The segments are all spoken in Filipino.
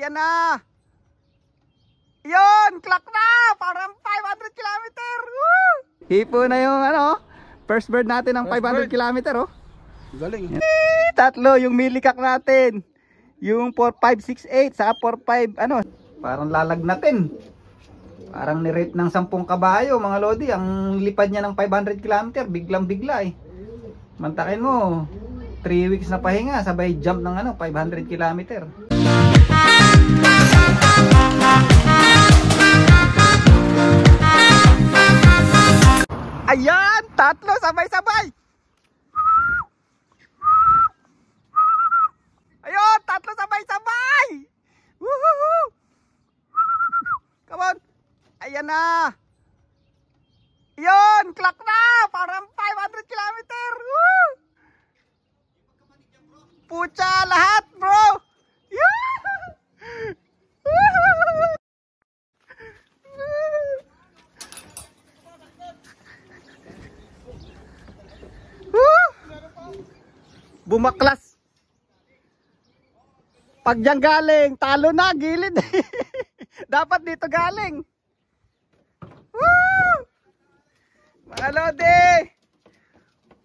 Ayan na. Yun, clock na. Parang 500 kilometer. Woo! Hipo na yung first bird natin ng 500 kilometer oh. Galing. Tatlo yung milikak natin. Yung 4568 sa 45 parang lalagnatin. Parang ni-rate ng 10 kabayo mga lodi. Ang lipad niya ng 500 kilometer, biglang bigla eh. Mantakin mo, 3 weeks na pahinga, sabay jump ng 500 kilometer. Ayan, tatlo sabay-sabay. Ayun, tatlo sabay-sabay. Woohoo! Come on. Ayan na. Yun, clock na. Parang 500 kilometer. Woo! Pucha lahat, bro. Bumaklas. Pag dyan galing, talo na, gilid. Dapat dito galing. Woo! Mga lodi.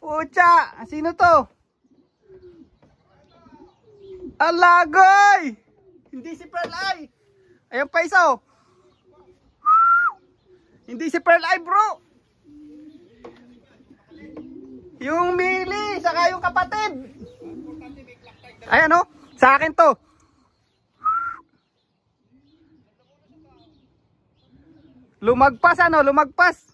Pucha, sino to? Alagoy! Hindi si Pearl Eye. Ayan pa isa oh. Hindi si Pearl Eye bro. Yung Mili, saka yung kapatid. Ayan oh, sa akin to. Lumagpas lumagpas.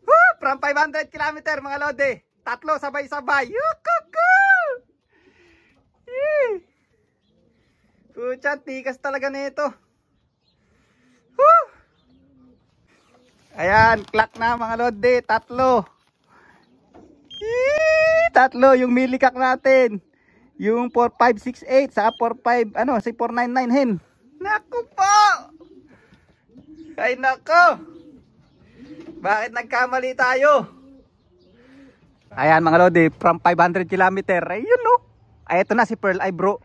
Woo! From 500 kilometer mga lodi. Tatlo sabay-sabay. Yukuku! Pucha, tikas talaga nito. Woo! Ayan, clock na mga lodi. Tatlo. Tatlo yung milikak natin. Yung 4568 sa 45 si 499 hen. Naku po. Ay nako. Bakit nagkamali tayo? Ayan mga lodi, from 500 kilometer. Ayun no. Ay ito na si Pearl Eye bro.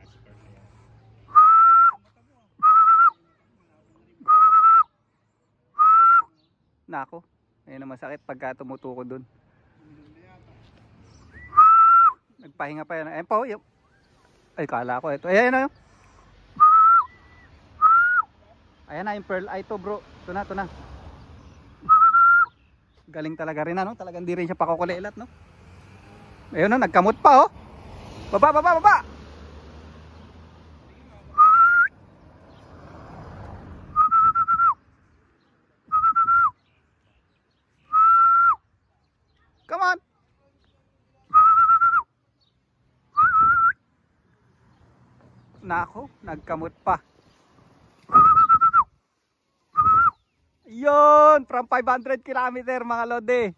Nako. Ayun na masakit pagka tumutuko dun. Nagpahinga pa yan. Ayun po. Ay kala ko ito. Ayan na yun. Ayan na yung Pearl Eye to bro. Ito na. Galing talaga rin talagang di rin siya pakukulilat no. Ayun na, nagkamot pa oh. Baba. Come on. Nako, nagkamot pa. Yun, from 500 kilometer mga lodi.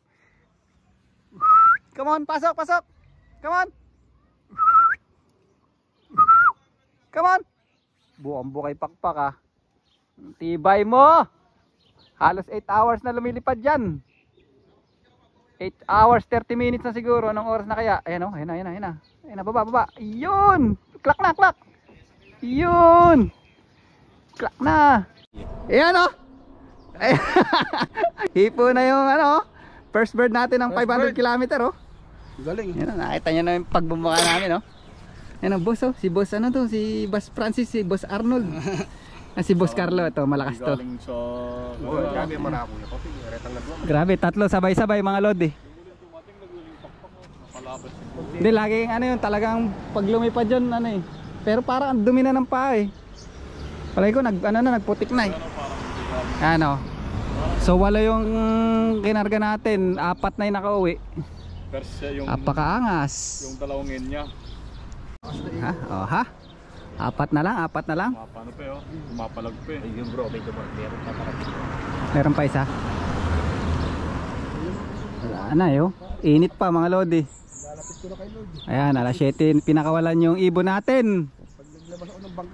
Come on, pasok. Come on. Come on. Buong-bukay pakpak ah. Tibay mo. Halos 8 hours na lumilipad dyan. 8 hours 30 minutes na siguro. Anong oras na kaya? Ayan o, ayan na, baba. Yun. Clock na. Yun. Clock na. Ayan o. Hipo na yung first bird natin ng 500 kilometer oh. Galing. Yan, nakita nyo na yung pagbumukha namin oh. Yan ang boss oh. Si boss si Boss Francis, si Boss Arnold. Si Boss Carlo ito, malakas to. Galing sa grabe marami ako. Grabe, tatlo sabay-sabay mga lodi. Hindi laging yung talagang pag lumipad yun Pero parang ang dumi na ng paa eh. Palagi ko nagputik na eh. So wala yung kinarga natin, 4 na yung nakauwi. Apakaangas. Yung dalawangin niya. Ha? 4 na lang. Paano pa yun? Pumapalag pa eh. Ayun bro, Meron pa isa. Wala na yun. Init pa mga lodi. Ayan, alas 7 pinakawalan yung ibon natin.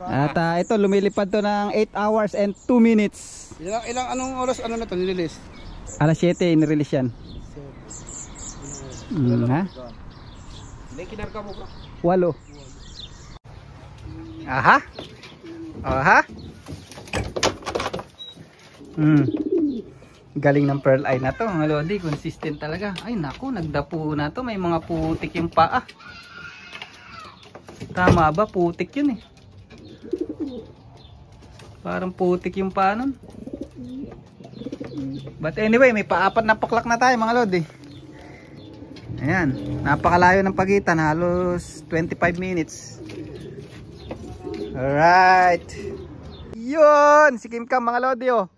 At ito lumilipad to ng 8 hours and 2 minutes. Anong oras na to nililis? Alas 7 inirelease yan. Ha? May kinarga mo bro? 8. Aha. Oh, ha? Galing ng pearl eye na to, mga lodi. Consistent talaga. Ay, naku, nagdapo na to. May mga putik yung paa. Tama ba? Putik yun eh. Parang putik yung paa nun. But anyway, may paapat na paklak na tayo, mga lodi. Ayan, napakalayo ng pagitan, halos 25 minutes. Alright. Yun, si Kim Cam, mga lodi, oh.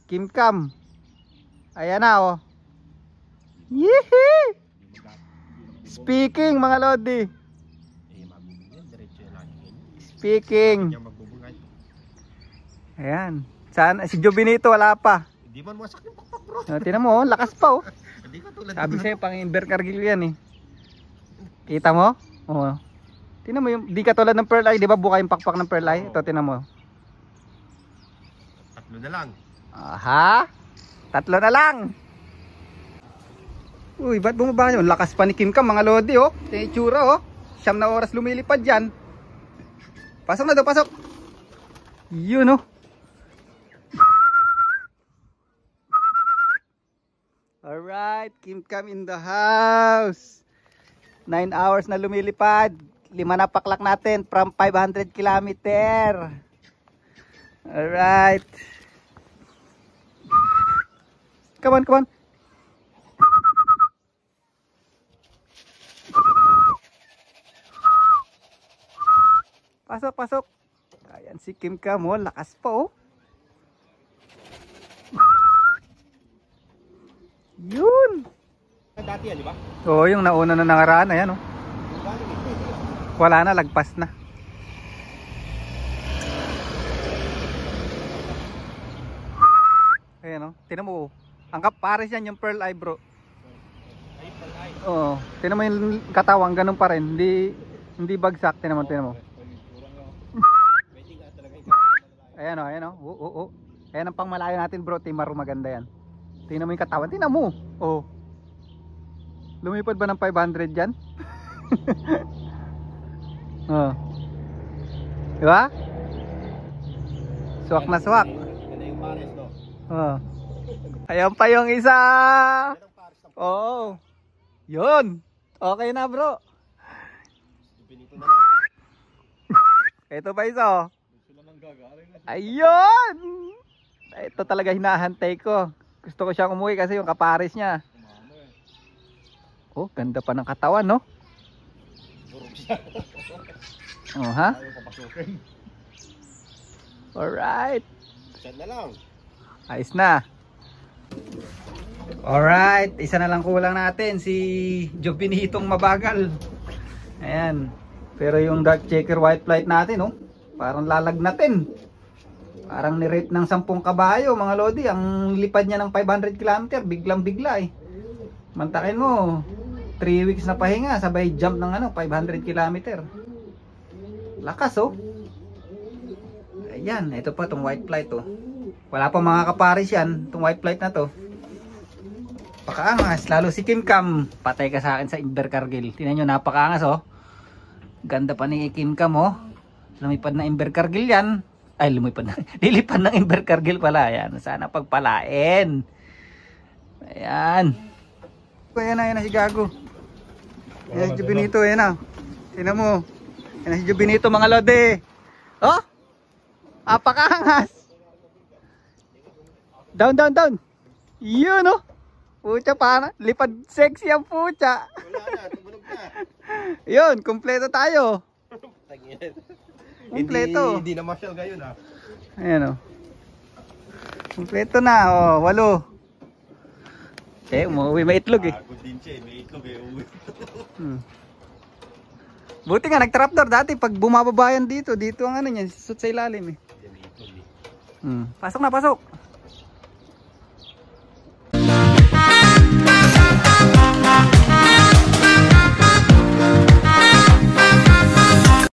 Kim Cam. Ayan na, oh. Yehey! Speaking, mga lodi. Speaking. Ayan. Saan? Si Jobinito wala pa. Hindi man masak yung pakpak bro. Tingnan mo, oh, lakas pa, oh. Hindi ka tulad. Sabi sa'yo, pang Invercargill yan eh. Kita mo? Oo. Tingnan mo yung, di katulad ng pearl eye, di ba buka yung pakpak ng pearl eye? Ito, tingnan mo. Tatlo na lang. Aha! Tatlo na lang! Uy, ba't bumaba yun? Lakas pa ni Kim Cam, mga lodi, oh. Tingnan yung itsura, oh. 9 na oras lumilipad dyan. Pasok na daw, pasok. Yun, oh. Alright, Kim Cam in the house. 9 hours na lumilipad. 5 na paklak natin from 500 kilometer. Alright. Come on, come on. Pasok, pasok. Ayan si Kim Cam, oh. Lakas pa, oh. Yun. Dati yan, di ba? Oo, yung nauna na nangaraan, ayan, oh. Wala na, lagpas na. Ayan, oh. Tinan mo, oh. Ang kapares yan yung pearl eye, bro. Ay, pearl eye. Oo. Tinan mo yung katawang, ganun pa rin. Hindi bagsak, tinan mo, tinan mo. Ayan, oh, ayan, oh. Oo. Ayan ang pangmalayo natin, bro. Timaru, maganda yan. Tingnan mo yung katawan. Tingnan mo. Oh. Lumipad ba ng 500 dyan? Oh. Diba? Swak na swak. Ganda yung pares, no? Oh. Ayan pa yung isa. Oo. Yun. Okay na, bro. Pinito na lang. Ito pa isa, oh. Ayun. Ito talaga hinahantay ko. Gusto ko siyang umuwi kasi yung kapares niya. Oh, ganda pa ng katawan, no? Oh, ha? Alright. Saan na lang? Ayos na. Alright. Isa na lang kulang natin. Si Jobinitong mabagal. Ayan. Pero yung dark checker white flight natin, oh. Parang lalagnatin. Parang ni-rate ng 10 kabayo, mga lodi. Ang lipad niya ng 500 km, biglang bigla eh. Mantakin mo, 3 weeks na pahinga, sabay jump ng 500 km. Lakas, oh. Ayan, ito pa itong white flight, oh. Wala pa mga kaparis yan, itong white flight na to. Pakaangas, lalo si Kim Cam. Patay ka sa akin sa Invercargill. Tingnan nyo, napakaangas, oh. Ganda pa ni Kim Cam, oh. Lumipad na Invercargill yan. Ay, lumipad na. Lilipad ng Invercargill pala. Ayan, sana pagpalain. Ayan. Ayan na si Gago. Ayan si Jobinito, ayan na. Tingnan mo. Ayan na si Jobinito, mga lode. Oh! Apakaangas. Down, down, down. Yun, oh. Pucha pa. Lipad sexy ang pucha. Wala na, tumunog na. Yun, kumpleto tayo. Kumpleto. Hindi na masyal ngayon, ha? Ayan, oh. Kumpleto na, oh. 8. Umuwi may itlog eh. Good din siya, may itlog eh. Buti nga nag-trapdoor dati pag bumababayan dito ang ano niyan, susut sa ilalim eh. Yan, may itlog eh. Pasok na, pasok.